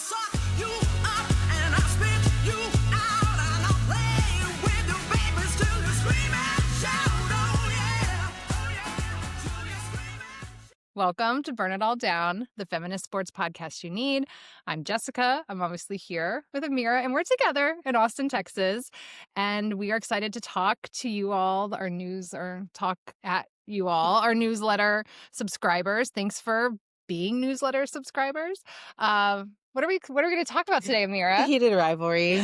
suck you up and I'll spit you out and I'll play with your babies till you scream and shout. Oh yeah, till you scream and shout. Welcome to Burn It All Down, the feminist sports podcast you need. I'm Jessica. I'm obviously here with Amira, and we're together in Austin, Texas. And we are excited to talk to you all, our newsletter subscribers. Thanks for being newsletter subscribers. What are we going to talk about today, Amira? Heated Rivalry.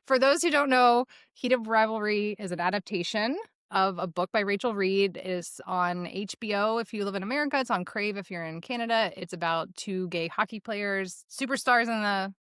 For those who don't know, Heated Rivalry is an adaptation of a book by Rachel Reed. It is on HBO if you live in America. It's on Crave if you're in Canada. It's about two gay hockey players, superstars in the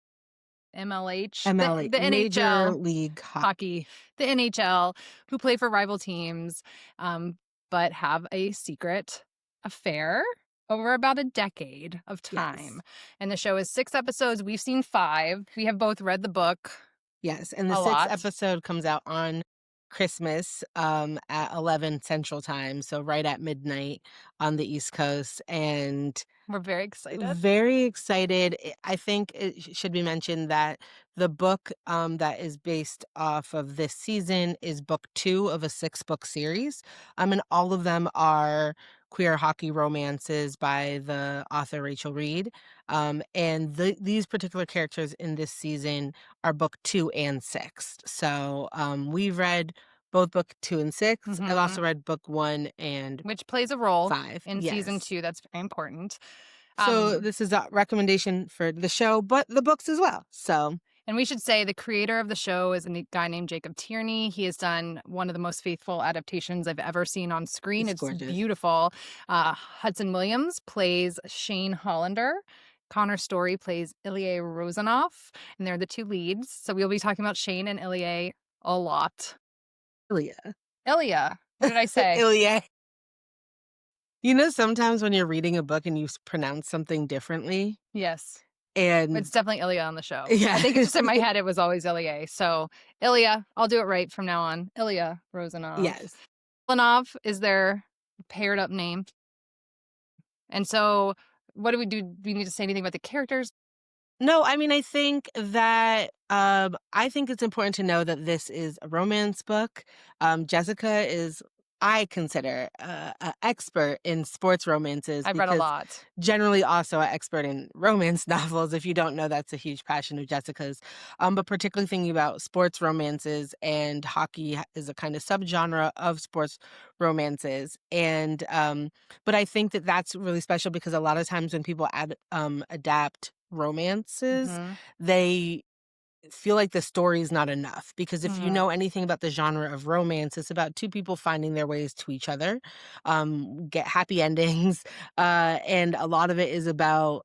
the Major NHL League hockey, the NHL, who play for rival teams, but have a secret affair over about a decade of time. Yes. And the show is 6 episodes. We've seen 5. We have both read the book. Yes, and the A sixth lot. episode comes out on Christmas at 11 Central Time, so right at midnight on the East Coast. And We're very excited. very excited. I think it should be mentioned that the book that is based off of this season is book 2 of a 6-book series. And all of them are queer hockey romances by the author Rachel Reed. And these particular characters in this season are book 2 and 6. So we've read both book 2 and 6. Mhm. I've also read book 1 and Which plays a role 5 in Yes. season 2. That's very important. So this is a recommendation for the show, but the books as well. So And we should say the creator of the show is a guy named Jacob Tierney. He has done one of the most faithful adaptations I've ever seen on screen. It's gorgeous. Beautiful. Hudson Williams plays Shane Hollander. Connor Story plays Ilya Rozanov, and they're the 2 leads. So we'll be talking about Shane and Ilya a lot. Ilya. What did I say? Ilya. You know, sometimes when you're reading a book and you pronounce something differently, Yes. and It's definitely Ilya on the show. Yeah. I think it's just in my head it was always Ilya. So Ilya, I'll do it right from now on. Ilya Rozanov. yes, Rozanov is their paired up name. And so what do? Do we need to say anything about the characters? no, I mean, I think that I think it's important to know that this is a romance book. Jessica is, I consider, an expert in sports romances. I've read a because lot. Generally also an expert in romance novels. If you don't know, that's a huge passion of Jessica's. But particularly thinking about sports romances, and hockey is a kind of subgenre of sports romances. And but I think that that's really special because a lot of times when people adapt romances, Mhm. they feel like the story is not enough, because if you Mhm. know anything about the genre of romance, it's about 2 people finding their ways to each other, get happy endings, and a lot of it is about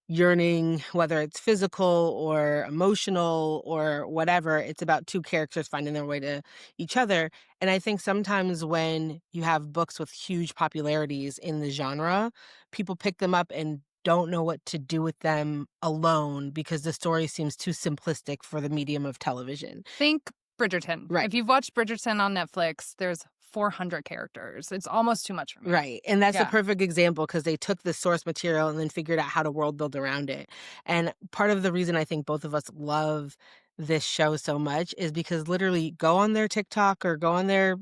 yearning, whether it's physical or emotional or whatever. It's about 2 characters finding their way to each other. And I think sometimes when you have books with huge popularities in the genre, people pick them up and don't know what to do with them alone because the story seems too simplistic for the medium of television. Think Bridgerton. Right. If you've watched Bridgerton on Netflix, there's 400 characters. It's almost too much for me. Right. And that's a Yeah. perfect example because they took the source material and then figured out how to world build around it. And part of the reason I think both of us love this show so much is because literally go on their TikTok or go on their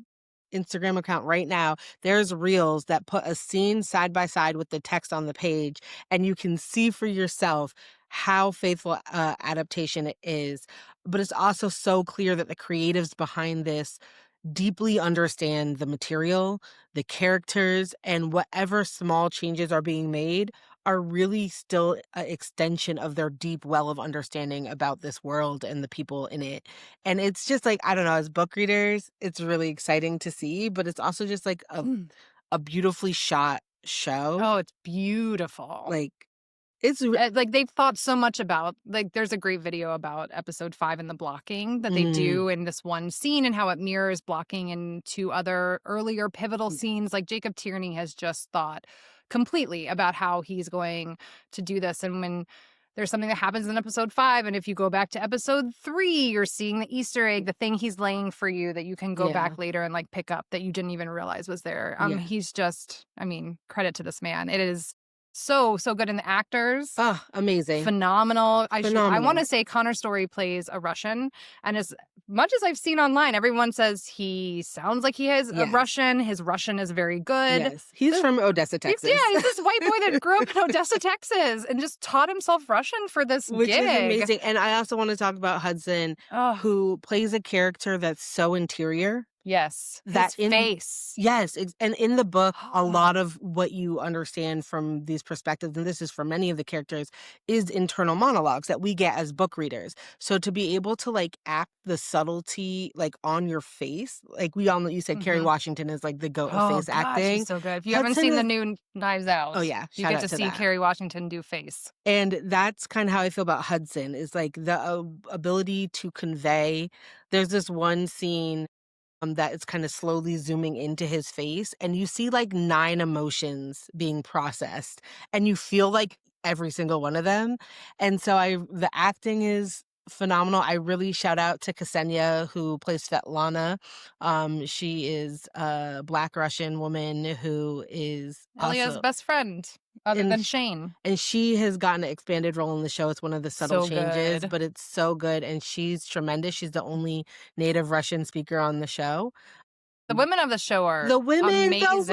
Instagram account right now. There's reels that put a scene side by side with the text on the page, and you can see for yourself how faithful adaptation it is. But it's also so clear that the creatives behind this deeply understand the material, the characters, and whatever small changes are being made are really still an extension of their deep well of understanding about this world and the people in it. And it's just like, I don't know, as book readers, it's really exciting to see, but it's also just like a beautifully shot show. Oh, it's beautiful. Like, it's Like they've thought so much about, like there's a great video about episode 5 and the blocking that they do in this one scene and how it mirrors blocking in 2 other earlier pivotal scenes. Like Jacob Tierney has just thought completely about how he's going to do this. And when there's something that happens in episode 5, and if you go back to episode 3, you're seeing the Easter egg, the thing he's laying for you that you can go back later and like pick up that you didn't even realize was there. He's just, I mean, credit to this man. It is So good in the actors. Oh, amazing. Phenomenal. I want Phenomenal. to say Connor Story plays a Russian, and as much as I've seen online, everyone says he sounds like he has a Yes. Russian. His Russian is very good. Yes. He's from Odessa, Texas. He's this white boy that grew up in Odessa, Texas, and just taught himself Russian for this Which gig. is amazing. And I also want to talk about Hudson, Oh, who plays a character that's so interior. yes. That His face. Yes, and in the book, a lot of what you understand from these perspectives, and this is for many of the characters, is internal monologues that we get as book readers. So to be able to like act the subtlety like on your face, like we all know, you said Kerry Mhm. Washington is like the goat Oh, of face gosh, acting. he's so good. If you haven't Hudson seen the is- new Knives Out, Oh yeah, you shout get out to to see that. Kerry Washington do face. And that's kind of how I feel about Hudson, is like the ability to convey. There's this one scene that it's kind of slowly zooming into his face, and you see like 9 emotions being processed, and you feel like every single one of them. And so the acting is phenomenal. I really shout out to Ksenia, who plays Svetlana. She is a Black Russian woman who is Elia's also best friend, other and than Shane. and she has gotten an expanded role in the show. It's one of the subtle So changes, good. but it's so good, and she's tremendous. She's the only native Russian speaker on the show. The women of the show are The women, amazing. the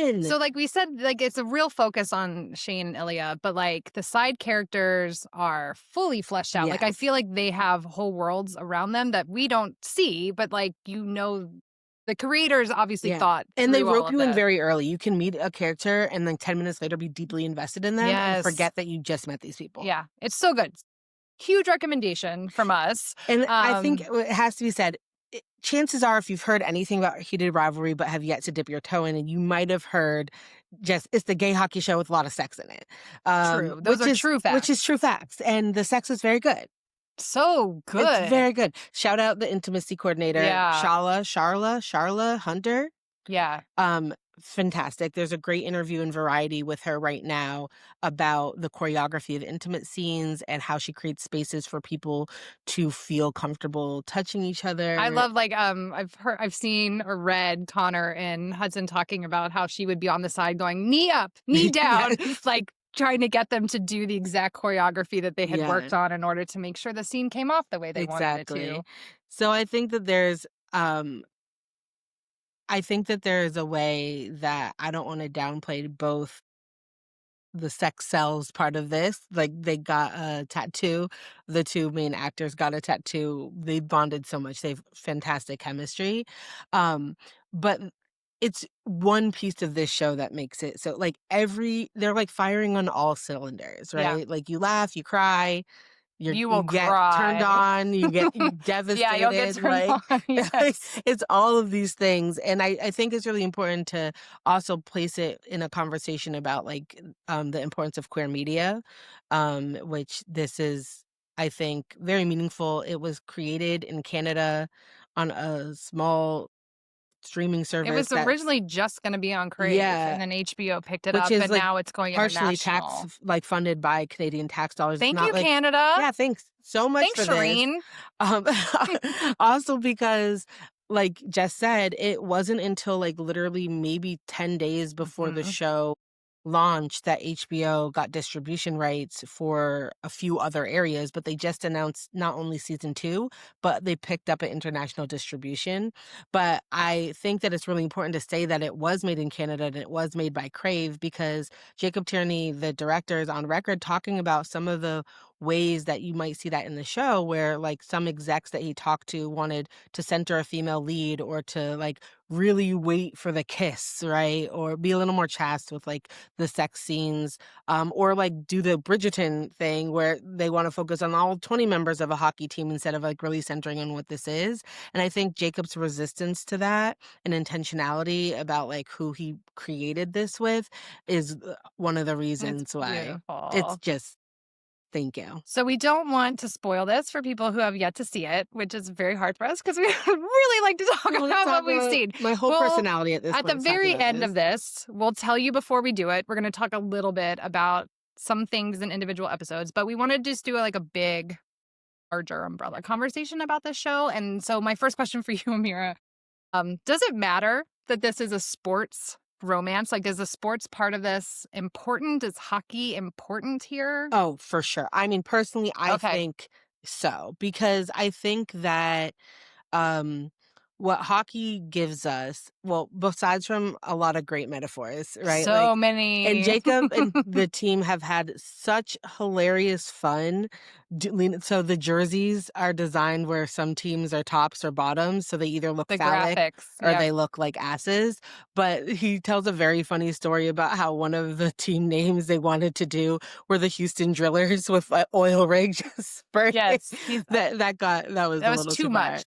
women. So, like we said, like it's a real focus on Shane and Ilya, but like the side characters are fully fleshed out. Like I Yes. feel like they have whole worlds around them that we don't see, but like the creators obviously Yeah. thought, And they through all rope of you in this. very early. You can meet a character and then 10 minutes later be deeply invested in them and Yes. forget that you just met these people. Yeah, it's so good. Huge recommendation from us. And I think it has to be said, chances are, if you've heard anything about Heated Rivalry but have yet to dip your toe in, and you might have heard it's the gay hockey show with a lot of sex in it. True. Those are true facts. Which is true facts. And the sex is very good. So good. It's very good. Shout out the intimacy coordinator, Yeah. Sharla Hunter. Yeah. Fantastic. There's a great interview in Variety with her right now about the choreography of intimate scenes and how she creates spaces for people to feel comfortable touching each other. I love I've seen or read Connor and Hudson talking about how she would be on the side going knee up, knee down, Yes. like trying to get them to do the exact choreography that they had Yeah. worked on in order to make sure the scene came off the way they wanted it Exactly. to. So I think that there's a way that I don't want to downplay both the sex sells part of this. Like they got a tattoo. The 2 main actors got a tattoo. They bonded so much. They've fantastic chemistry. But it's one piece of this show that makes it so like they're like firing on all cylinders, Yeah. right? Like you laugh, you cry, You will get cry. turned on, you get devastated. Yeah, you'll get turned like, on. Yes. it's all of these things. And I think it's really important to also place it in a conversation about like the importance of queer media, which this is, I think, very meaningful. It was created in Canada on a small streaming service. It was that's originally just going to be on Crave, Yeah. and then HBO picked it Which up, is, and like, now it's going partially international. funded by Canadian tax dollars. It's Thank not you, like, Canada. yeah, thanks so much Thanks, for this. Shireen. Also because, like Jess said, it wasn't until like literally maybe 10 days before the Mhm. show launched that HBO got distribution rights for a few other areas, but they just announced not only season 2, but they picked up an international distribution. But I think that it's really important to say that it was made in Canada and it was made by Crave, because Jacob Tierney, the director, is on record talking about some of the ways that you might see that in the show, where like some execs that he talked to wanted to center a female lead or to like really wait for the kiss, right? Or be a little more chaste with like the sex scenes, or like do the Bridgerton thing where they want to focus on all 20 members of a hockey team instead of like really centering on what this is. And I think Jacob's resistance to that and intentionality about like who he created this with is one of the reasons why Beautiful. it's just, thank you. So we don't want to spoil this for people who have yet to see it, which is very hard for us because we really like to talk Well, about let's what talk we've about seen. my whole Well, personality at this At point the is talking very about end of this, we'll tell you before we do it. We're going to talk a little bit about some things in individual episodes, but we want to just do like a big, larger umbrella conversation about this show. And so my first question for you, Amira, does it matter that this is a sports romance? Like, is the sports part of this important? Is hockey important here? Oh, for sure. I mean, personally, I Okay. think so, because I think that um what hockey gives us, well, besides from a lot of great metaphors, right? So Like, and many. Jacob and the team have had such hilarious fun. So the jerseys are designed where some teams are tops or bottoms, so they either look The phallic graphics. or Yep. they look like asses. But he tells a very funny story about how one of the team names they wanted to do were the Houston Drillers with an oil rig just spraying. Yes. That was That a was little too too far. much.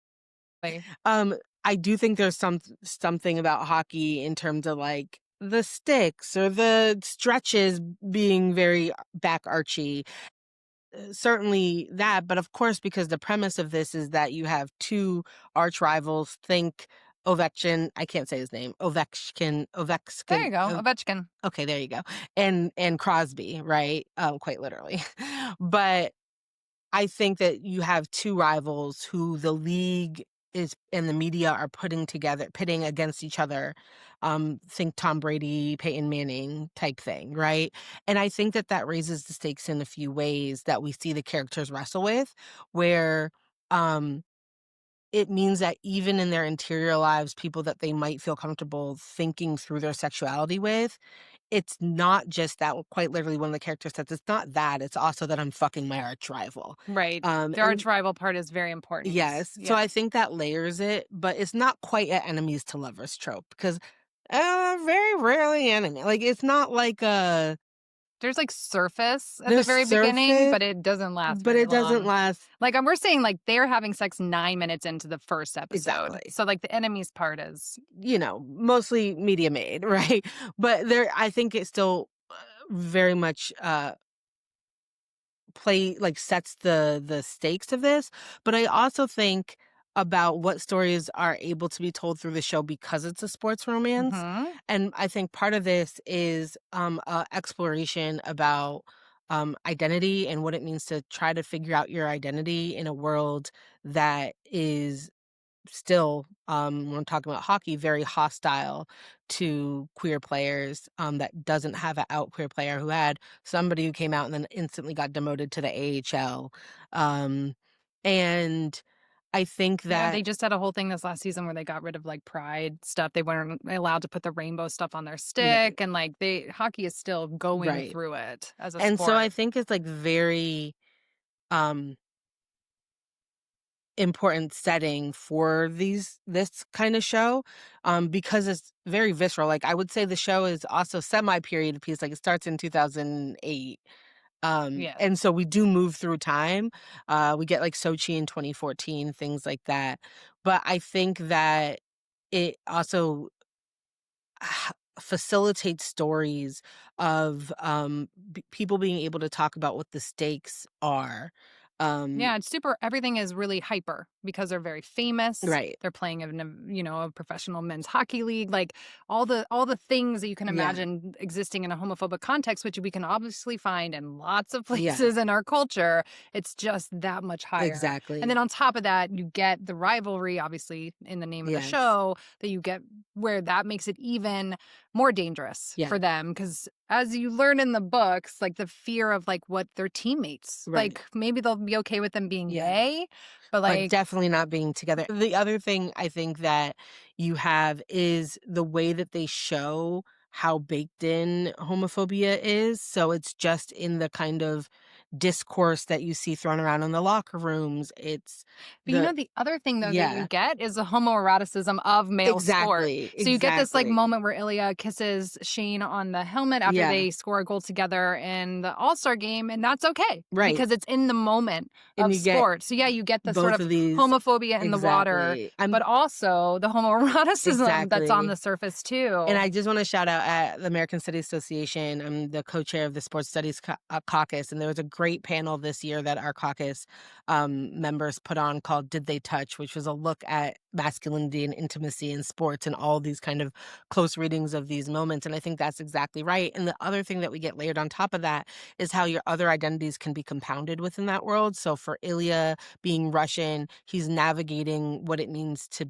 Like, Um, I do think there's something about hockey in terms of like the sticks or the stretches being very back archy. Certainly that, but of course, because the premise of this is that you have two arch rivals. Think Ovechkin. I can't say his name. there Ovechkin. you go. Ovechkin. Okay, there you go. And Crosby, right? Quite literally. But I think that you have two rivals who the league is and the media are putting together, pitting against each other. Think Tom Brady, Peyton Manning type thing, right? And I think that that raises the stakes in a few ways that we see the characters wrestle with, where um, it means that even in their interior lives, people that they might feel comfortable thinking through their sexuality with, it's not just that. Quite literally, one of the characters says, "It's not that. It's also that I'm fucking my arch rival." Right. The And arch rival part is very important. yes, so Yeah. I think that layers it, but it's not quite an enemies to lovers trope because very rarely enemy. Like it's not like There's like surface at the there's very beginning, surface, but it doesn't last but very it doesn't long. last Like, we're saying, like, they're having sex 9 minutes into the first episode. exactly. So, like, the enemies part is Mostly media made, right? But I think it still very much sets the stakes of this. But I also think about what stories are able to be told through the show because it's a sports romance. mhm. And I think part of this is a exploration about identity and what it means to try to figure out your identity in a world that is still, when I'm talking about hockey, very hostile to queer players, that doesn't have an out queer player who had somebody who came out and then instantly got demoted to the AHL. And I think Yeah, they that just had a whole thing this last season where they got rid of, like, pride stuff. They weren't allowed to put the rainbow stuff on their right, stick, and, like, hockey is still going right. through it as a And so sport. I think it's like very um important setting for this kind of show, because it's very visceral. Like I would say the show is also semi-period piece, like it starts in 2008. Yeah. And so we do move through time. We get like Sochi in 2014, things like that. But I think that it also facilitates stories of people being able to talk about what the stakes are. Um, Yeah, it's super everything is really hyper because they're very famous. right. They're playing in a professional men's hockey league, like all the things that you can Yeah. imagine existing in a homophobic context, which we can obviously find in lots of places Yes. in our culture. It's just that much higher. And then Exactly. on top of that, you get the rivalry, obviously, in the name of the Yes. show, that you get where that makes it even more dangerous Yeah. for them because as you learn in the books, like the fear of like what their teammates, Right. like maybe they'll be okay with them being Yeah. gay, but But like, definitely not being together. The other thing I think that you have is the way that they show how baked in homophobia is. So it's just in the kind of discourse that you see thrown around in the locker rooms. It's but you the know, the other thing though that you yeah. get is the homoeroticism of male sport. Exactly. So you get this like Exactly. moment where Ilya kisses Shane on the helmet after Yeah. they score a goal together in the All-Star game, and that's okay Right. because it's in the moment And of you get sport. So yeah, you get the sort both of of these homophobia in the water, exactly. but also the homoeroticism that's on the Exactly. surface And too. I just want to shout out at the American Studies Association. I'm the co-chair of the Sports Studies Caucus, and there was a great panel this year that our caucus members put on called "Did They Touch," which was a look at masculinity and intimacy in sports and all these kind of close readings of these moments. And I think that's exactly right. And the other thing that we get layered on top of that is how your other identities can be compounded within that world. So for Ilya being Russian, he's navigating what it means to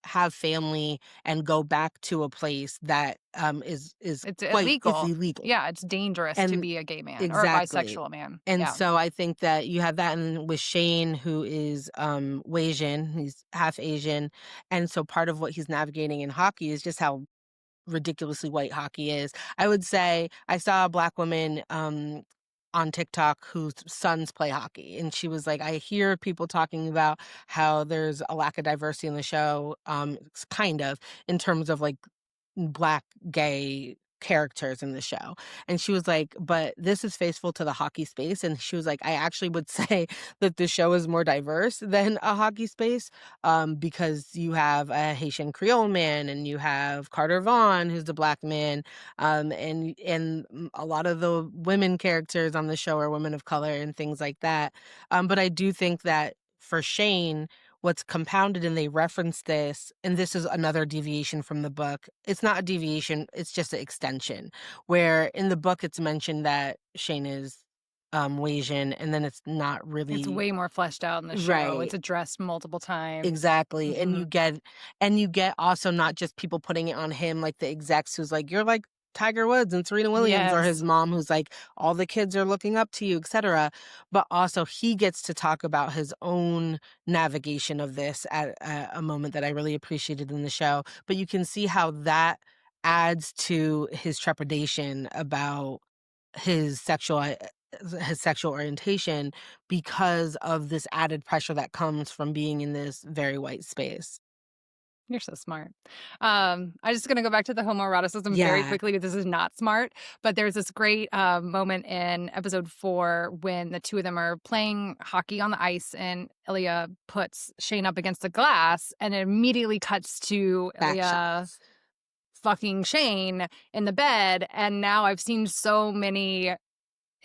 have family and go back to a place that is It's quite it's illegal. illegal. Yeah, it's dangerous to And be a gay man or a exactly. bisexual man. And Yeah. so I think that you have that and with Shane, who is Asian, he's half Asian. And so part of what he's navigating in hockey is just how ridiculously white hockey is. I would say I saw a Black woman on TikTok whose sons play hockey, and she was like, I hear people talking about how there's a lack of diversity in the show, kind of in terms of like Black gay characters in the show. And she was like, but this is faithful to the hockey space. And she was like, I actually would say that the show is more diverse than a hockey space, because you have a Haitian Creole man and you have Carter Vaughn, who's the Black man, and a lot of the women characters on the show are women of color and things like that. But I do think that for Shane, what's compounded, and they reference this, and this is another deviation from the book. It's not a deviation, it's just an extension. Where in the book it's mentioned that Shane is Asian, and then it's not It's really way more fleshed out in the show. right. It's addressed multiple times. Exactly. And Mhm. you get also not just people putting it on him, like the execs who's like, you're like Tiger Woods and Serena Williams, or Yes. his mom who's like, all the kids are looking up to you, etc. But also he gets to talk about his own navigation of this at a moment that I really appreciated in the show. But you can see how that adds to his trepidation about his sexual orientation because of this added pressure that comes from being in this very white space. You're so smart. I'm just going to go back to the homoeroticism very Yeah. quickly, but this is not smart. But there's this great moment in episode 4 when the two of them are playing hockey on the ice, and Ilya puts Shane up against the glass, and it immediately cuts to Back Ilya shots. fucking Shane in the bed. And now I've seen so many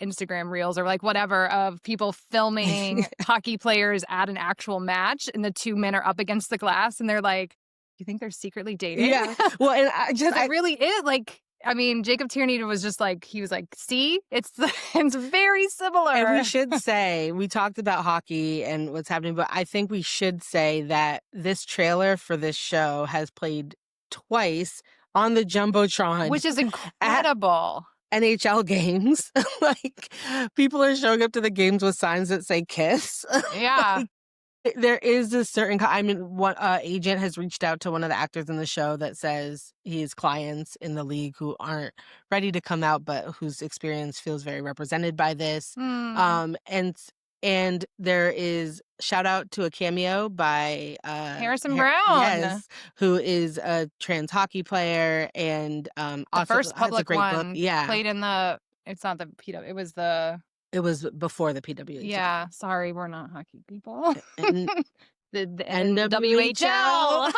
Instagram reels or like whatever of people filming hockey players at an actual match, and the two men are up against the glass, and they're like, you think they're secretly dating? Yeah. Well, and It really is. Like, I mean, Jacob Tierney was just like, he was like, see, it's very similar. and we should say, we talked about hockey and what's happening, but I think we should say that this trailer for this show has played twice on the Jumbotron which is at incredible. NHL games. Like, people are showing up to the games with signs that say kiss. Yeah. There is a certain, I mean, one agent has reached out to one of the actors in the show that says he has clients in the league who aren't ready to come out, but whose experience feels very represented by this. Hmm. And there is shout out to a cameo by Harrison Brown. yes, who is a trans hockey player and The also first has a public great book. one Yeah, played in the, it's not the PW, it was the, it was before the PWHL. yeah, sorry, we're not hockey people. And the NWHL. NWHL.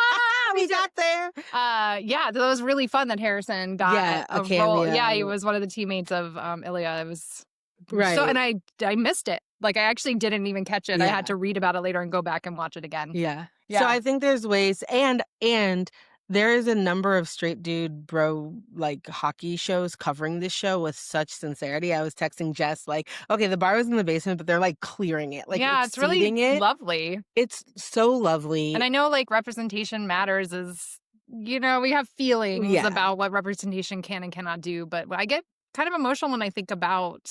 We got there. Yeah, that was really fun that Harrison got Yeah, a role. Yeah, he cameo. was one of the teammates of Ilya. It was Right. so, and I missed it. Like, I actually didn't even catch it. I Yeah. had to read about it later and go back and watch it again. Yeah. Yeah. So I think there's ways, and there is a number of straight dude bro like hockey shows covering this show with such sincerity. I was texting Jess like, okay, the bar was in the basement, but they're like clearing it, like yeah, it's really exceeding it. lovely. It's so lovely. And I know like representation matters is, we have feelings Yeah. about what representation can and cannot do, but I get kind of emotional when I think about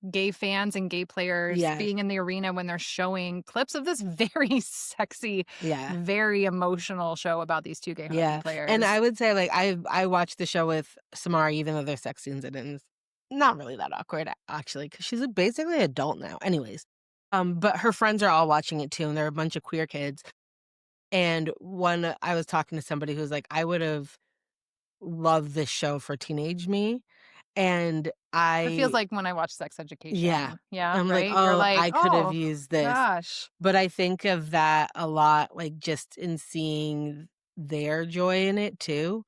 gay fans and gay players Yeah. being in the arena when they're showing clips of this very sexy, Yeah. very emotional show about these two gay hockey Yeah. players. And I would say like I watched the show with Samara, even though there's sex scenes in it, and it's not really that awkward actually, because she's basically an adult now. Anyways. But her friends are all watching it too, and they're a bunch of queer kids. And I was talking to somebody who's like, I would have loved this show for teenage me. And it feels like when I watch Sex Education. Yeah. Yeah. I'm right? like, You're oh, like, I could have oh, used this. gosh. But I think of that a lot, like just in seeing their joy in it too.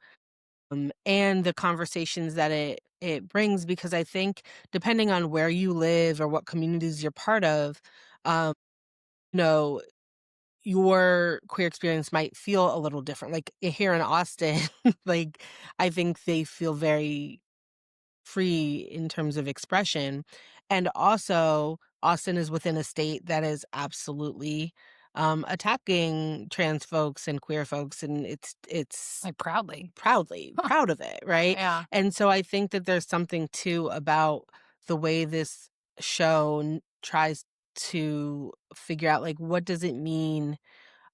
And the conversations that it brings, because I think depending on where you live or what communities you're part of, um, you know, your queer experience might feel a little different. Like here in Austin, like I think they feel very free in terms of expression. And also, Austin is within a state that is absolutely attacking trans folks and queer folks, and it's Like proudly. proudly proud of it, right? Yeah. And so I think that there's something too about the way this show tries to figure out, like, what does it mean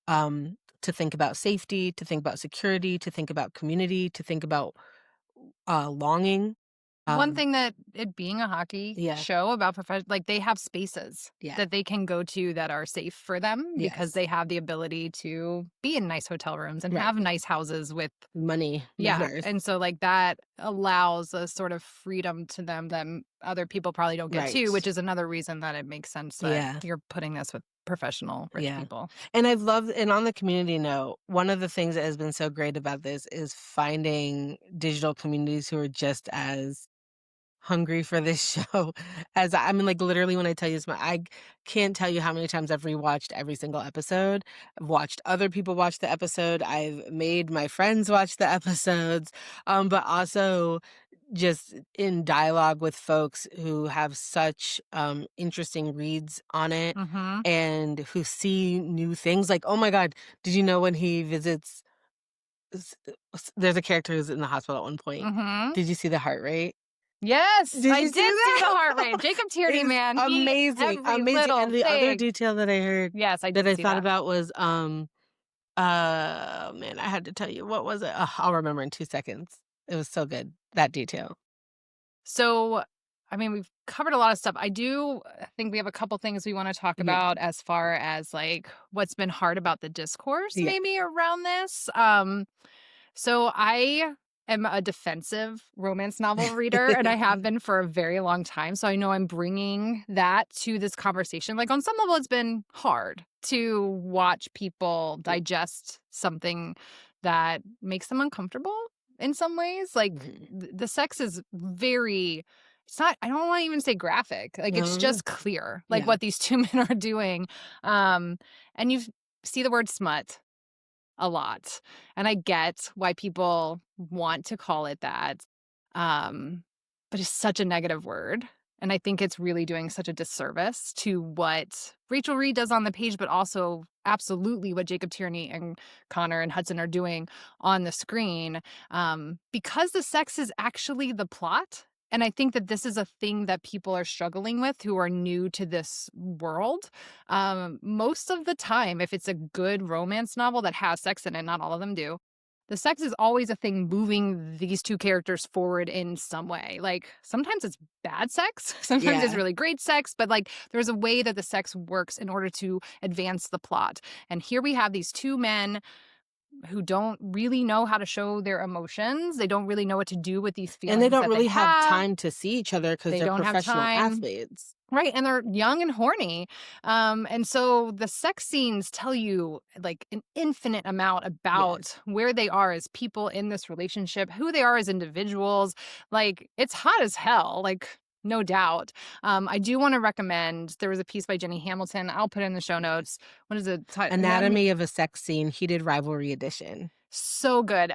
to think about safety, to think about security, to think about community, to think about longing. One thing that it being a hockey Yeah. show about like they have spaces Yeah. that they can go to that are safe for them because Yes. they have the ability to be in nice hotel rooms and Right. have nice houses with Money matters. And so like that allows a sort of freedom to them that other people probably don't get to, Right. which is another reason that it makes sense that Yeah. you're putting this with professional rich Yeah. people. And I've loved, and on the community note, one of the things that has been so great about this is finding digital communities who are just as hungry for this show as I mean, like, literally when I tell you this, I can't tell you how many times I've rewatched every single episode. I've watched other people watch the episode. I've made my friends watch the episodes, but also just in dialogue with folks who have such interesting reads on it Mm-hmm. and who see new things. Like, oh my God, did you know when he visits? There's a character who's in the hospital at one point. Mm-hmm. Did you see the heart rate? Yes, Did I you did see see that? the heart rate. Jacob Tierney, It's man, amazing, every amazing. little And the other thing. detail that I heard Yes, I that did I see thought that. about was man, I had to tell you, what was it? I'll remember in 2 seconds. It was so good, that detail. So, I mean, we've covered a lot of stuff. I think we have a couple things we want to talk Yeah. about as far as like what's been hard about the discourse Yeah. maybe around this. So I am a defensive romance novel reader and I have been for a very long time. So I know I'm bringing that to this conversation. Like on some level, it's been hard to watch people digest something that makes them uncomfortable in some ways. Like the sex is very, it's not, I don't want to even say graphic. Like it's No. just clear, like Yeah. what these two men are doing. And you see the word smut a lot. And I get why people want to call it that. But it's such a negative word. And I think it's really doing such a disservice to what Rachel Reed does on the page, but also absolutely what Jacob Tierney and Connor and Hudson are doing on the screen. Because the sex is actually the plot. And I think that this is a thing that people are struggling with who are new to this world. Most of the time, if it's a good romance novel that has sex in it, not all of them do, the sex is always a thing moving these two characters forward in some way. Like sometimes it's bad sex, sometimes it's Yeah. really great sex, but like there's a way that the sex works in order to advance the plot. And here we have these two men who don't really know how to show their emotions. They don't really know what to do with these feelings. And they don't that really they have time to see each other because They they're don't have professional time. athletes. Right, and they're young and horny. And so the sex scenes tell you like an infinite amount about where they are as people in this relationship, who they are as individuals. Like it's hot as hell, like no doubt. I do want to recommend, there was a piece by Jenny Hamilton. I'll put it in the show notes. What is it? Anatomy of a Sex Scene, Heated Rivalry edition. So good.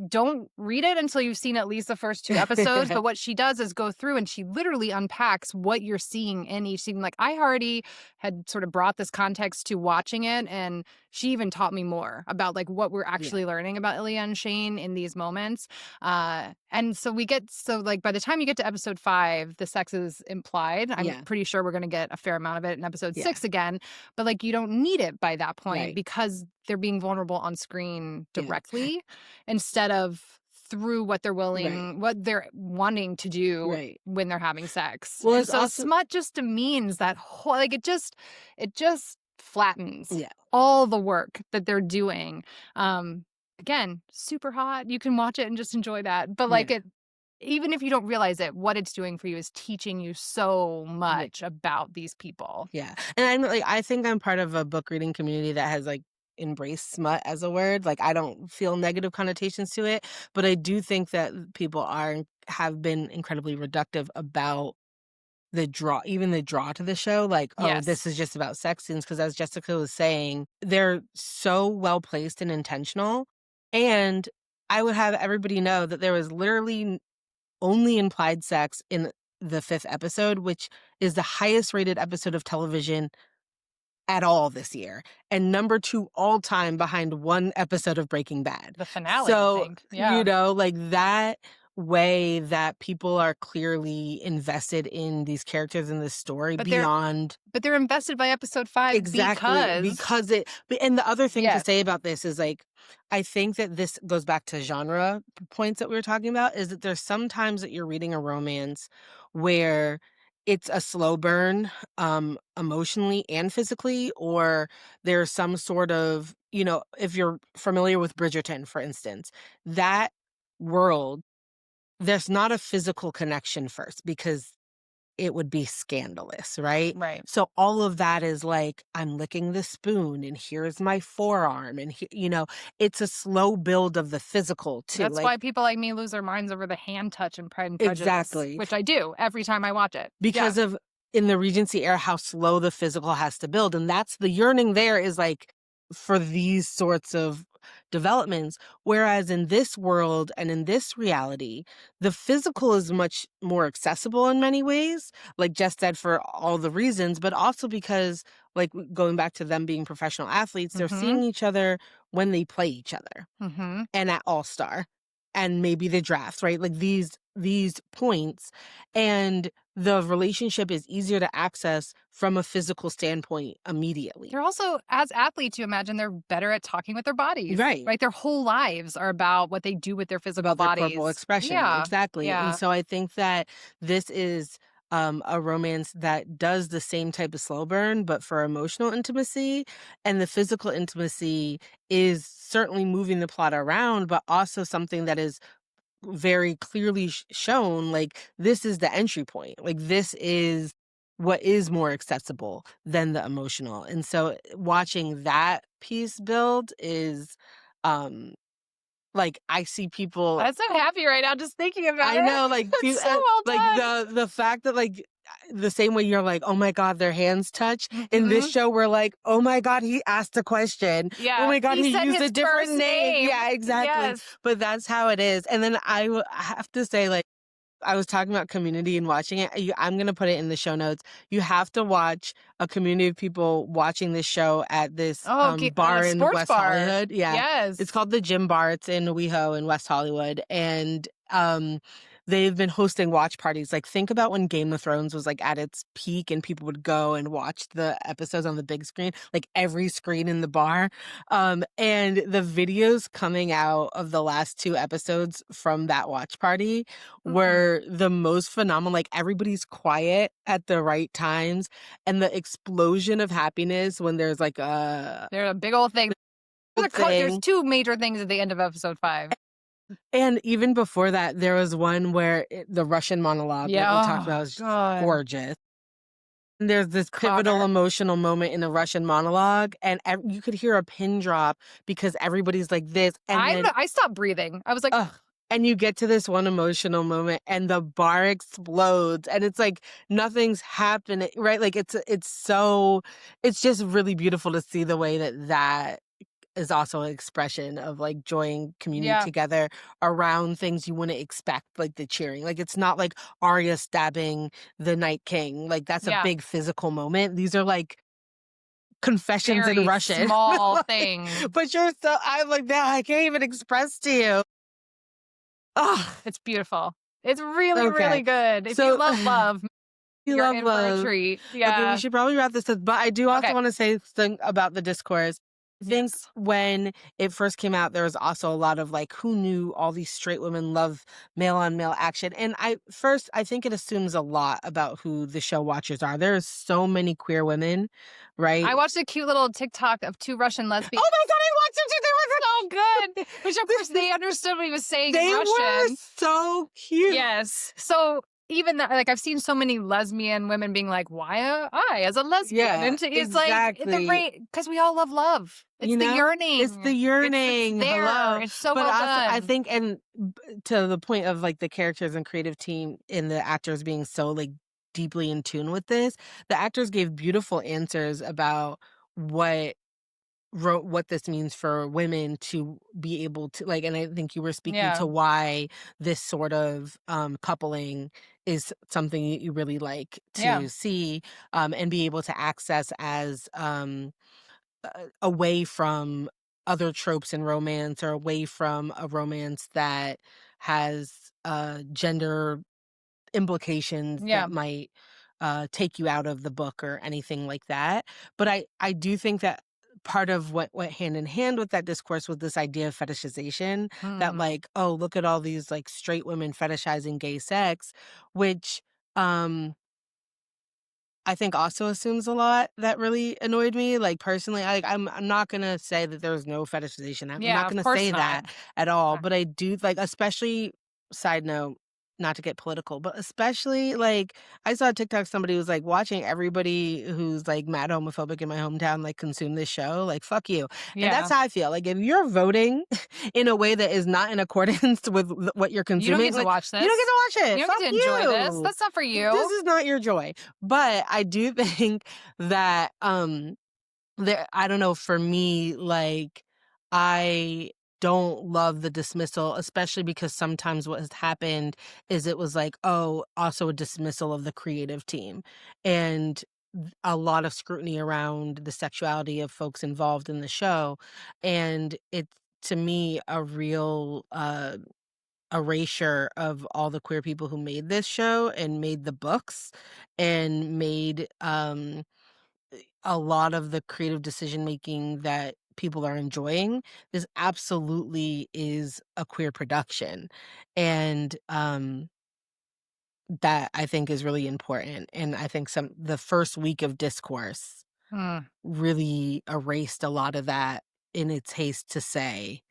Don't read it until you've seen at least the first 2 episodes. But what she does is go through and she literally unpacks what you're seeing in each scene. Like I already had sort of brought this context to watching it, and she even taught me more about like what we're actually learning about Ilya and Shane in these moments. And so like by the time you get to episode 5, the sex is implied. I'm pretty sure we're going to get a fair amount of it in episode 6 again. But like you don't need it by that point because they're being vulnerable on screen directly instead of through what they're what they're wanting to do when they're having sex. Well, and it's so also smut just demeans that whole, like it just flattens Yeah. all the work that they're doing. Again, super hot. You can watch it and just enjoy that. But like even if you don't realize it, what it's doing for you is teaching you so much about these people. Yeah. And I think I'm part of a book reading community that has like embraced smut as a word. Like I don't feel negative connotations to it, but I do think that people have been incredibly reductive about the draw to the show. Like, this is just about sex scenes. Because as Jessica was saying, they're so well placed and intentional. And I would have everybody know that there was literally only implied sex in the 5th episode, which is the highest rated episode of television at all this year, and number 2 all time behind one episode of Breaking Bad. The finale, So, I think. Yeah. you know, like that way that people are clearly invested in these characters in this story But beyond they're invested by episode 5 exactly because and the other thing to Yes. say about this is like I think that this goes back to genre points that we were talking about, is that there's sometimes that you're reading a romance where it's a slow burn emotionally and physically, or there's some sort of, you know, if you're familiar with Bridgerton, for instance, that world, there's not a physical connection first because it would be scandalous, right? Right. So all of that is like, I'm licking the spoon and here's my forearm. And, you know, it's a slow build of the physical too. That's like, why people like me lose their minds over the hand touch in Pride and Prejudice. Exactly. Which I do every time I watch it. Because of, in the Regency era, how slow the physical has to build. And that's the yearning there is like for these sorts of developments. Whereas in this world and in this reality, the physical is much more accessible in many ways, like Jess said, for all the reasons, but also because, like, going back to them being professional athletes, they're seeing each other when they play each other Mm-hmm. and at All-Star and maybe the drafts, right? Like these points, and the relationship is easier to access from a physical standpoint immediately. They're also, as athletes, you imagine they're better at talking with their bodies. Right. Right. Their whole lives are about what they do with their physical About their bodies. corporal expression. Yeah. Exactly. Yeah. And so I think that this is a romance that does the same type of slow burn, but for emotional intimacy. And the physical intimacy is certainly moving the plot around, but also something that is very clearly shown, like, this is the entry point. Like, this is what is more accessible than the emotional. And so watching that piece build is like, I see people, I'm so happy right now just thinking about it. I know, like, It's so well like done. the fact that, like, the same way you're like, oh my God, their hands touch. In this show, we're like, oh my God, he asked a question. Yeah. Oh my God, he said used his a different first name. Yeah, exactly. Yes. But that's how it is. And then I have to say, like, I was talking about Community and watching it. I'm going to put it in the show notes. You have to watch a community of people watching this show at this bar in sports West bar. Hollywood. Yeah. Yes. It's called the Gym Bar. It's in WeHo in West Hollywood. And they've been hosting watch parties. Like, think about when Game of Thrones was like at its peak and people would go and watch the episodes on the big screen, like every screen in the bar. And the videos coming out of the last 2 episodes from that watch party were the most phenomenal. Like, everybody's quiet at the right times, and the explosion of happiness when there's like There's a big old thing. There's 2 major things at the end of episode 5. And even before that, there was one where the Russian monologue that we talked about was just gorgeous. And there's this pivotal emotional moment in the Russian monologue, and you could hear a pin drop because everybody's like this. And I stopped breathing. I was like, ugh. And you get to this one emotional moment and the bar explodes and it's like nothing's happening, right? Like it's just really beautiful to see the way that is also an expression of like joy and community together around things you wouldn't expect, like the cheering. Like, it's not like Arya stabbing the Night King. Like, that's a big physical moment. These are like confessions very in Russian. small things. But I'm like, now I can't even express to you. Oh, It's beautiful. It's really, really good. If you love love, you're in for a treat. Yeah. Okay, we should probably wrap this up. But I do also want to say something about the Discourse. I think when it first came out, there was also a lot of like, who knew all these straight women love male on male action? And I think it assumes a lot about who the show watchers are. There are so many queer women, right? I watched a cute little TikTok of 2 Russian lesbians. Oh my God, I watched them too. They were so good. Which, of course, they understood what he was saying in Russian. They were so cute. Yes. So even that, like, I've seen so many lesbian women being like, why am I as a lesbian? Yeah, and it's like, because we all love love. It's the yearning. It's the yearning. It's there. Hello. It's so but well also, done. I think, and to the point of like the characters and creative team and the actors being so like deeply in tune with this, the actors gave beautiful answers about what this means for women to be able to, like, and I think you were speaking to why this sort of coupling is something you really like Yeah. to see, and be able to access as away from other tropes in romance, or away from a romance that has gender implications Yeah. that might take you out of the book or anything like that. But I do think that part of what went hand in hand with that discourse was this idea of fetishization, that Mm. like, oh, look at all these like straight women fetishizing gay sex, which um I think also assumes a lot that really annoyed me. Like personally, I'm not gonna say that there's no fetishization. I'm Yeah, not of gonna course say not. that at all. Uh, But I do like, especially side note, not to get political, but especially like I saw a TikTok, somebody was like watching everybody who's like mad homophobic in my hometown like consume this show. Like fuck you. And that's Yeah. how I feel. Like if you're voting in a way that is not in accordance with what you're You don't consuming, get to like watch you don't get this. to watch it. You don't Fuck get to enjoy this. you. That's not for This you. is not your joy. But I do think that there, I don't know, for me, like I don't love the dismissal, especially because sometimes what has happened is it was like, oh, also a dismissal of the creative team, and a lot of scrutiny around the sexuality of folks involved in the show. And it's, to me, a real erasure of all the queer people who made this show and made the books and made a lot of the creative decision making that people are enjoying. This absolutely is a queer production. And that I think is really important. And I think the first week of Discourse Mm. really erased a lot of that in its haste to say,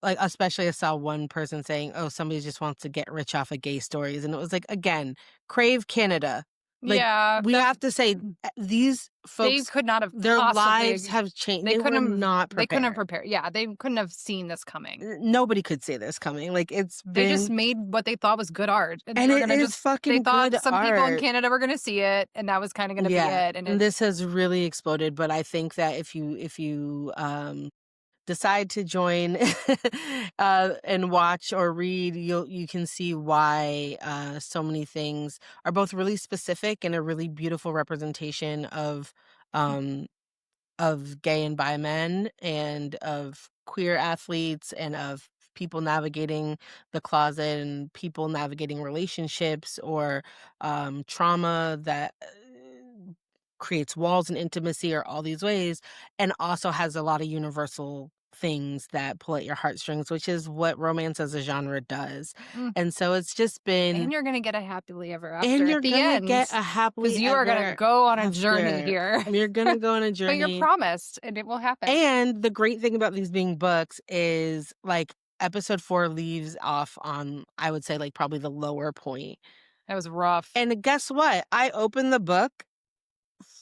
like, especially I saw one person saying, "Oh, somebody just wants to get rich off of gay stories," and it was like, again, crave Canada. Like, Yeah, we have to say, these they folks, could not have their lives possibly. have changed. They They were couldn't have. not They couldn't have prepared. prepared. Yeah, they couldn't have seen this coming. Nobody could see this coming. Like, it's They just been, made what they thought was good art, and they and were it gonna is just. They fucking thought good some people in art. Canada were gonna see it, and that was kind of gonna be Yeah, it. And and it. this has really exploded. But I think that if you decide to join and watch or read, you can see why so many things are both really specific and a really beautiful representation of gay and bi men and of queer athletes and of people navigating the closet and people navigating relationships or trauma that creates walls and intimacy, or all these ways, and also has a lot of universal things that pull at your heartstrings, which is what romance as a genre does. Mm. And so it's just been, And you're gonna get a happily ever after and at you're the gonna end, get a because happily you are gonna ever go on a journey after. here. You're gonna go on a But you're journey. promised, and it will happen. And the great thing about these being books is like episode 4 leaves off on, I would say, like probably the lower point. That was rough. And guess what? I opened the book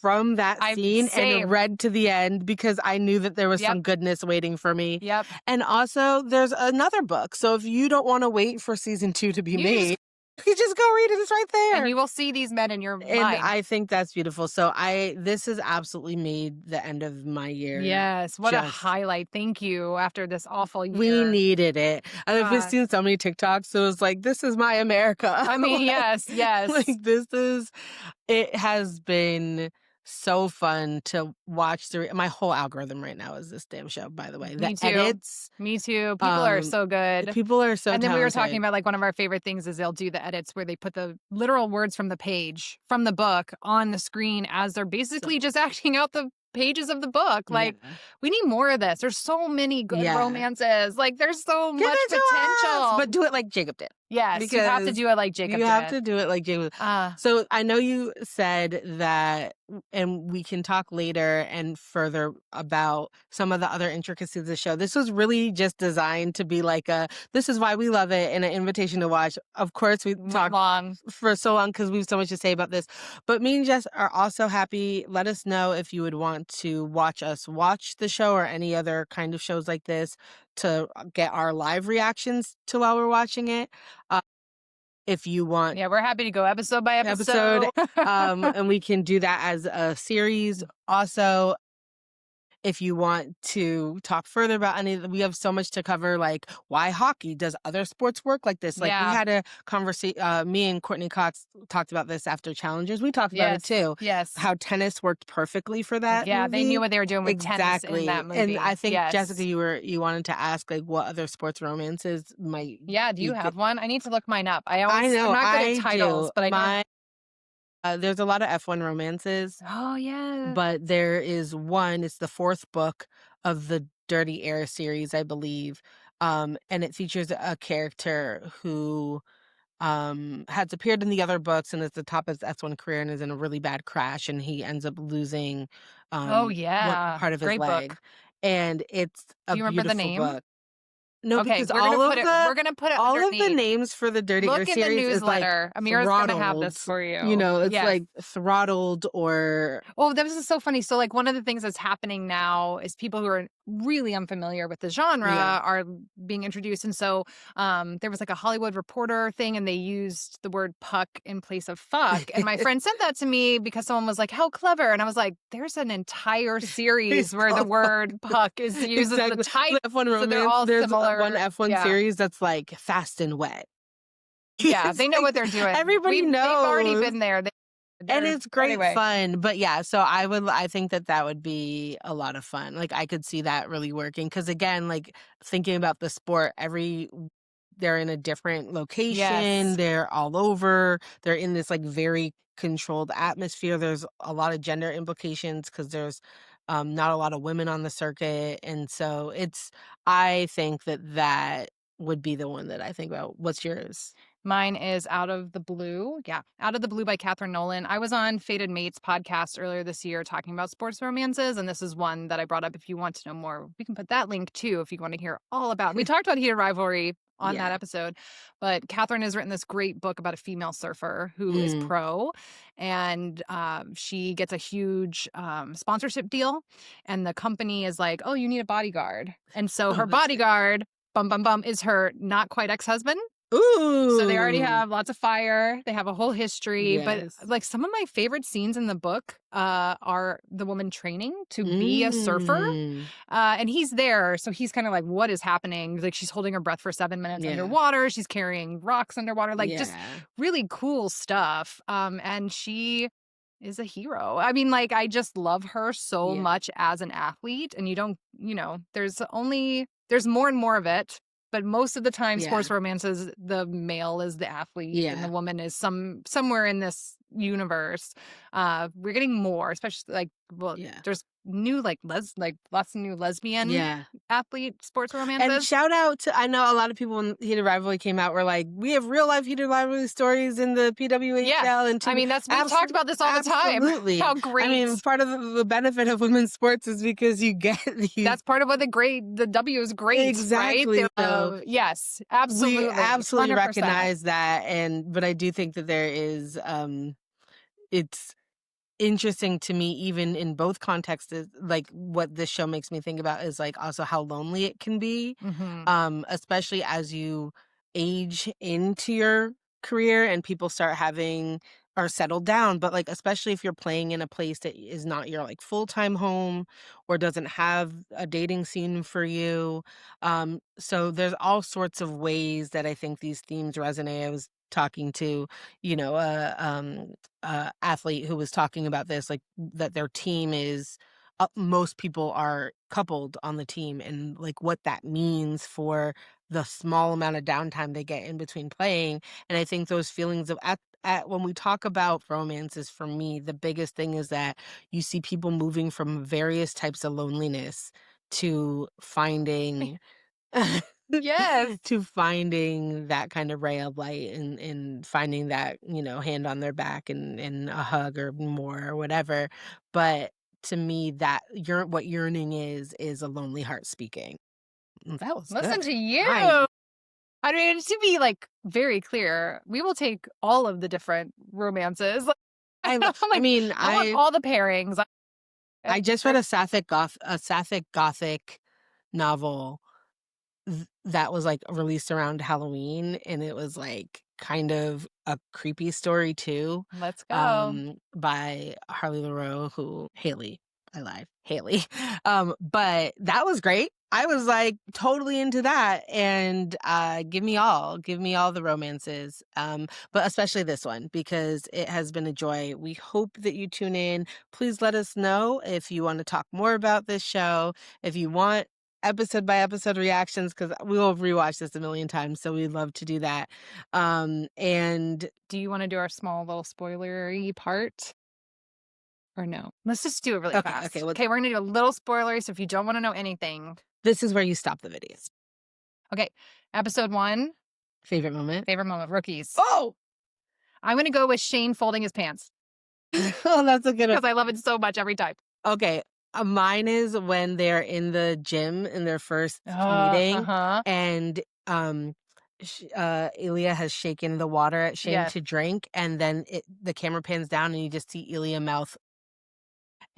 from that I scene and same. read to the end because I knew that there was Yep. some goodness waiting for me. Yep. And also, there's another book. So if you don't want to wait for season 2 to be You made, just- you just go read it. It's right there. And you will see these men in your And mind. I think that's beautiful. So this has absolutely made the end of my year. Yes, what a just- highlight. Thank you after this awful year. We needed it. I've God. seen so many TikToks. So it was like, this is my America. I mean, yes, yes. Like it has been so fun to watch through. My whole algorithm right now is this damn show, by the way. The Me too. edits, Me too. People are so good. people are so And then we were talking talented. about like one of our favorite things is they'll do the edits where they put the literal words from the page, from the book on the screen as they're basically just acting out the pages of the book. Like, Yeah. we need more of this. There's so many good Yeah. romances. Like, there's so Give much it to us, potential. but do it like Jacob did. yes, you have to because do it like Jacob You did. have to do it like Jacob. So I know you said that, and we can talk later and further about some of the other intricacies of the show. This was really just designed to be like this is why we love it, and an invitation to watch. Of course, we talked long. for so long because we have so much to say about this. But me and Jess are also happy. Let us know if you would want to watch us watch the show or any other kind of shows like this to get our live reactions to while we're watching it. If you want Yeah, we're happy to go episode by episode. and we can do that as a series. Also, if you want to talk further about any, we have so much to cover, like why hockey, does other sports work like this? Like we Yeah. had a conversation, me and Courtney Cox talked about this after Challengers. We talked about it too. Yes. How tennis worked perfectly for that Yeah, they knew movie. what they were doing with tennis in Exactly. that And movie. I think Yes. Jessica, you wanted to ask like what other sports romances might Yeah, do you be have good. one? I need to look mine up. I I'm know, not good I at titles, do. but I know. There's a lot of F1 romances, Oh, yeah. but there is one, it's the fourth book of the Dirty Air series, I believe. And it features a character who has appeared in the other books and is the top of his F1 career and is in a really bad crash, and he ends up losing Oh, one yeah. part of his Great leg. book. And it's Do a you remember the beautiful name? book. No, Okay, because we're gonna put it all of the underneath. names for the Dirty Air Look in the series is like newsletter. Amira's gonna have this throttled. for You you. know, it's Yes. like throttled or Oh, this is so funny. So, like, one of the things that's happening now is people who are really unfamiliar with the genre Yeah. are being introduced. And so, there was like a Hollywood Reporter thing, and they used the word puck in place of fuck. And my friend sent that to me because someone was like, "How clever!" And I was like, "There's an entire series where the word puck is used as the exactly. title." The F1 So they're romance. all There's similar. one F1 Yeah. series that's like fast and wet. Yeah, It's they know like what they're doing. everybody They've already knows. been there. And They're it's great anyway. fun. But yeah, so I think that would be a lot of fun. Like I could see that really working. Cause again, like thinking about the sport, they're in a different location. Yes. They're all over. They're in this like very controlled atmosphere. There's a lot of gender implications because there's not a lot of women on the circuit. And so I think that would be the one that I think about. What's yours? Mine is Out of the Blue. Yeah, Out of the Blue by Catherine Nolan. I was on Fated Mates podcast earlier this year talking about sports romances, and this is one that I brought up. If you want to know more, we can put that link too if you want to hear all about. We talked about Heated Rivalry on that Yeah. episode, but Catherine has written this great book about a female surfer who is pro, and she gets a huge sponsorship deal, and the company is like, "Oh, you need a bodyguard," and so her that's good. bodyguard, bum bum bum, is her not quite ex-husband. Ooh. So they already have lots of fire. They have a whole history. Yes. But like some of my favorite scenes in the book are the woman training to be a surfer. And he's there. So he's kind of like, what is happening? Like she's holding her breath for 7 minutes Yeah. underwater. She's carrying rocks underwater. Like just Yeah. really cool stuff. And she is a hero. I mean, like, I just love her so Yeah. much as an athlete. And you don't, there's more and more of it. But most of the time, Yeah. sports romances, the male is the athlete and the Yeah. woman is somewhere in this universe. We're getting more, especially like, well, Yeah. there's new like lots of new lesbian Yeah. athlete sports And romances. shout out to, I know a lot of people when Heated Rivalry came out were like, we have real life Heated Rivalry stories in the PWHL. Yeah, And I mean we've talked about this all the time. Absolutely. How great! I mean, part of the benefit of women's sports is because you get these. That's part of what the W is great, Exactly. right? So Yes, absolutely, we absolutely 100%. recognize that, but I do think that there is it's interesting to me, even in both contexts, is like what this show makes me think about is like also how lonely it can be, especially as you age into your career and people start having or settled down, but like especially if you're playing in a place that is not your like full-time home or doesn't have a dating scene for you. So there's all sorts of ways that I think these themes resonate. I was talking to athlete who was talking about this, like that their team is most people are coupled on the team, and like what that means for the small amount of downtime they get in between playing. And I think those feelings of at when we talk about romances, for me the biggest thing is that you see people moving from various types of loneliness to finding Yes. to finding that kind of ray of light, and finding that, hand on their back and a hug or more or whatever. But to me, that what yearning is a lonely heart speaking. That was Listen good. to you. Nice. I mean, to be like very clear, we will take all of the different romances. I Like, mean, I want all the pairings. I just read a sapphic gothic novel that was like released around Halloween, and it was like kind of a creepy story too, Let's go. by Haley, I lied. Haley. But that was great. I was like totally into that, and give me all the romances, but especially this one because it has been a joy. We hope that you tune in. Please let us know if you want to talk more about this show, if you want episode by episode reactions, because we will rewatch this a million times, so we'd love to do that. And Do you want to do our small little spoilery part? Or no? Let's just do it really Okay, fast. okay, let's- Okay, we're gonna do a little spoilery, so if you don't want to know anything. this is where you stop the video. Okay, episode 1, Favorite moment? favorite moment, rookies. Oh, I'm gonna go with Shane folding his pants oh, that's a good one. because I love it so much every time. Okay, mine is when they're in the gym in their first meeting, Uh-huh. and Ilya has shaken the water at Shane Yes. to drink, and then the camera pans down, and you just see Ilya mouth,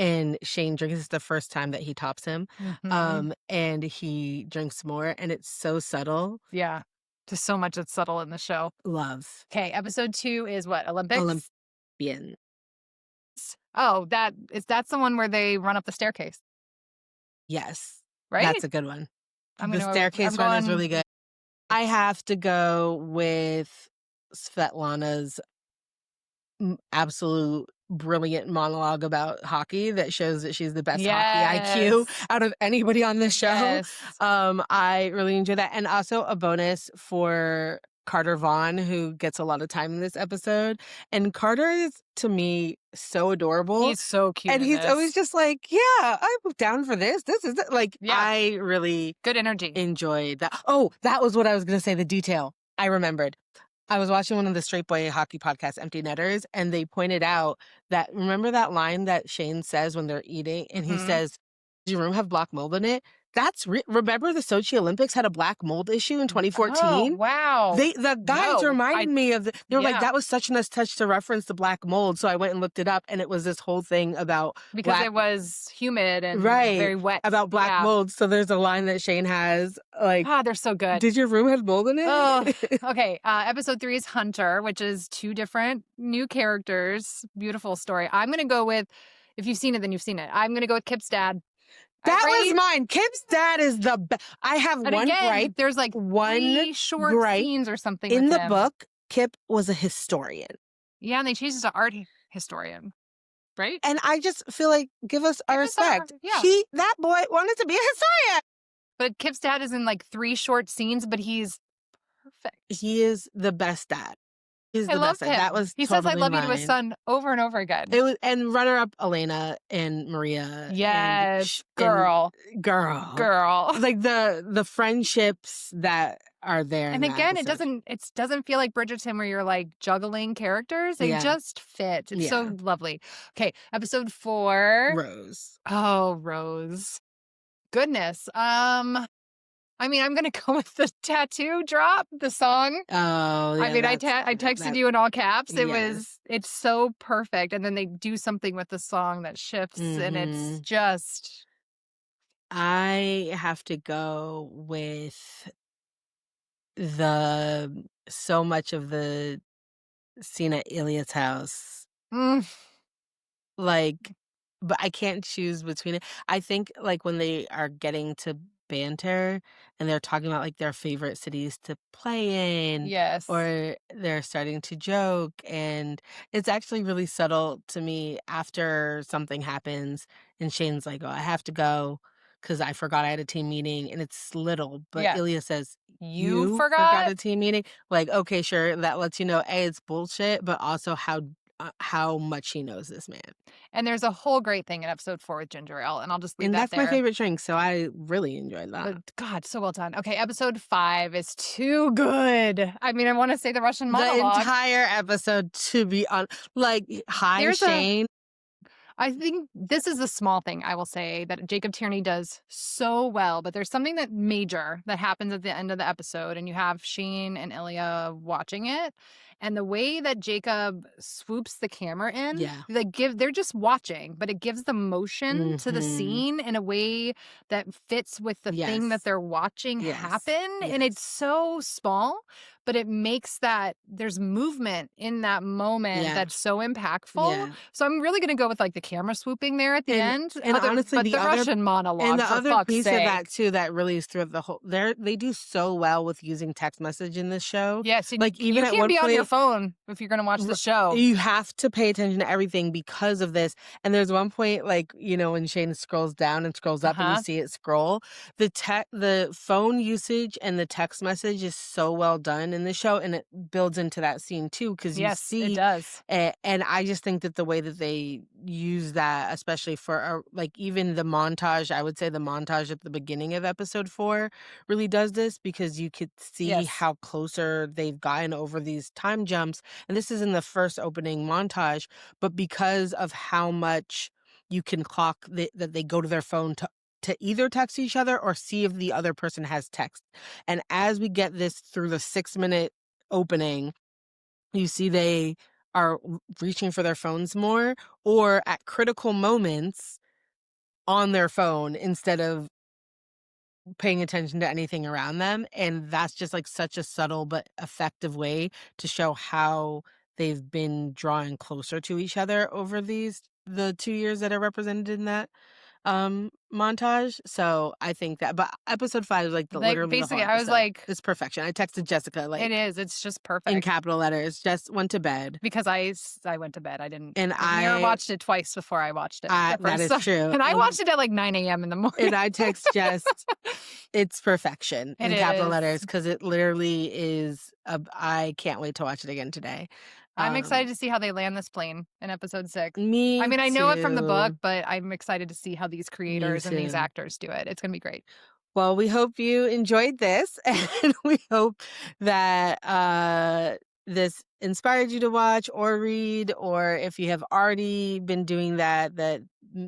and Shane drinks. This is the first time that he tops him, Mhm. and he drinks more, and it's so subtle. Yeah, just so much that's subtle in the show. Love Okay, episode 2 is what? Olympics? Olympian. Oh, that's the one where they run up the staircase, Yes, right? that's a good one. I'm The gonna- staircase I'm run is going- really good. I have to go with Svetlana's absolute brilliant monologue about hockey that shows that she's the best hockey IQ Yes. out of anybody on this show. Yes. I really enjoy that. And also a bonus for Carter Vaughn, who gets a lot of time in this episode. And Carter is, to me, so adorable. He's so cute. and in he's this. always just like, yeah, I'm down for this. This is it. Like, Yeah. I really good energy. enjoyed that. Oh, that was what I was going to say, the detail. I remembered. I was watching one of the straight boy hockey podcasts, Empty Netters, and they pointed out that, remember that line that Shane says when they're eating? And he Mhm. says, does your room have black mold in it? That's, remember the Sochi Olympics had a black mold issue in 2014? Oh, wow. The guys No, reminded me of they were like, yeah. that was such a nice touch to reference the black mold. So I went and looked it up, and it was this whole thing about because black, it was humid and Right, very wet. about black Yeah. mold. So there's a line that Shane has like, Ah, they're so good. did your room have mold in it? Oh, okay. Episode 3 is Hunter, which is 2 different new characters. Beautiful story. I'm gonna go with, if you've seen it, then you've seen it. I'm gonna go with Kip's dad. That Right? was mine. Kip's dad is the best. I have And one again, gripe. there's like One 3 short gripe scenes or something in with the him. book. Kip was a historian. Yeah, and they changed it to art historian, right? And I just feel like, give us our Give us our- respect. yeah. That boy wanted to be a historian. But Kip's dad is in like 3 short scenes, but he's perfect. He is the best dad. He's I the love best dad. him. That was He says "I totally love you" to his mine. son over and over again. It was, and runner up Elena and Maria. Yes, and girl, girl. Like the friendships that are there. And in that again, episode. it doesn't feel like Bridgerton where you're like juggling characters. They Yeah. just fit. It's so Yeah. lovely. Okay, episode 4. Rose. Oh, Rose. Goodness. I mean, I'm gonna go with the tattoo drop, the song. Oh, yeah, I mean, I that's- texted that- you in all caps. Yes. It's so perfect. And then they do something with the song that shifts, and it's Mhm. just I have to go with so much of the scene at Ilya's house. mm, Like, but I can't choose between it. I think like when they are getting to banter and they're talking about like their favorite cities to play in, yes. or they're starting to joke, and it's actually really subtle to me after something happens and Shane's like, oh, I have to go because I forgot I had a team meeting, and it's little, but Yeah. Ilya says, You forgot forgot? a team meeting? Like, okay, sure, that lets you know, A, it's bullshit, but also how much he knows this man. And there's a whole great thing in episode 4 with ginger ale, and I'll just leave And that that's there. my favorite drink, so I really enjoyed that. But God, so well done. Okay, episode 5 is too good. I mean, I want to say the Russian The monologue. entire episode, to be on, like, hi, There's a- Shane. I think this is a small thing, I will say, that Jacob Tierney does so well, but there's something that major that happens at the end of the episode, and you have Shane and Ilya watching it, and the way that Jacob swoops the camera in, Yeah. they're just watching, but it gives the motion to the Mhm. scene in a way that fits with the thing that Yes. thing they're watching Yes. happen, and it's Yes. so small, but it makes that there's movement in that moment Yeah. that's so impactful. Yeah. So I'm really going to go with like the camera swooping there at the end. And honestly, but the the other Russian monologue, and the for other fuck's piece sake. of that too that really is throughout the whole they do so well with using text message in this show. Yes, and Like even you at can't one be on your point phone if you're going to watch the show. you have to pay attention to everything because of this. And there's one point, like, when Shane scrolls down and scrolls up and you see it scroll, the phone usage and the text message is so well done in the show, and it builds into that scene too, because you Yes, see it does. and I just think that the way that they use that, especially for like even the montage, I would say the montage at the beginning of episode 4 really does this, because you could see Yes. how closer they've gotten over these time jumps. And this is in the first opening montage, but because of how much you can clock that they go to their phone to either text each other or see if the other person has text. And as we get this through the 6-minute opening, you see they are reaching for their phones more, or at critical moments on their phone instead of paying attention to anything around them. And that's just like such a subtle but effective way to show how they've been drawing closer to each other over the 2 years that are represented in that montage. So I think that, but episode 5 is like literally the Basically, whole I was episode. like, It's perfection. I texted Jessica it like is. It's just in perfect. capital letters, just went to bed. Because I went to bed. I didn't. And Amira watched it twice before I watched it. the that first is time. true. And I watched it at like 9 a.m. in the morning. And I text just, it's perfection in capital is. letters, because it literally is. I can't wait to watch it again today. I'm excited to see how they land this plane in episode 6. Me I mean, I know it from the book, too. but I'm excited to see how these creators and these too. actors do it. It's going to be great. Well, we hope you enjoyed this, and we hope that this inspired you to watch or read, or if you have already been doing that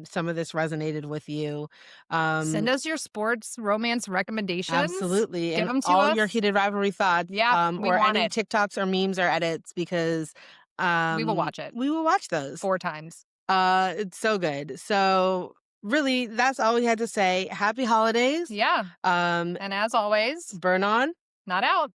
some of this resonated with you. Send us your sports romance recommendations. Absolutely. Give And them to all us. your Heated Rivalry thoughts. Yeah, we or want any it. TikToks or memes or edits, because We will watch it. we will watch those 4 times. It's so good. So really, that's all we had to say. Happy holidays. Yeah. And as always, burn on. not out.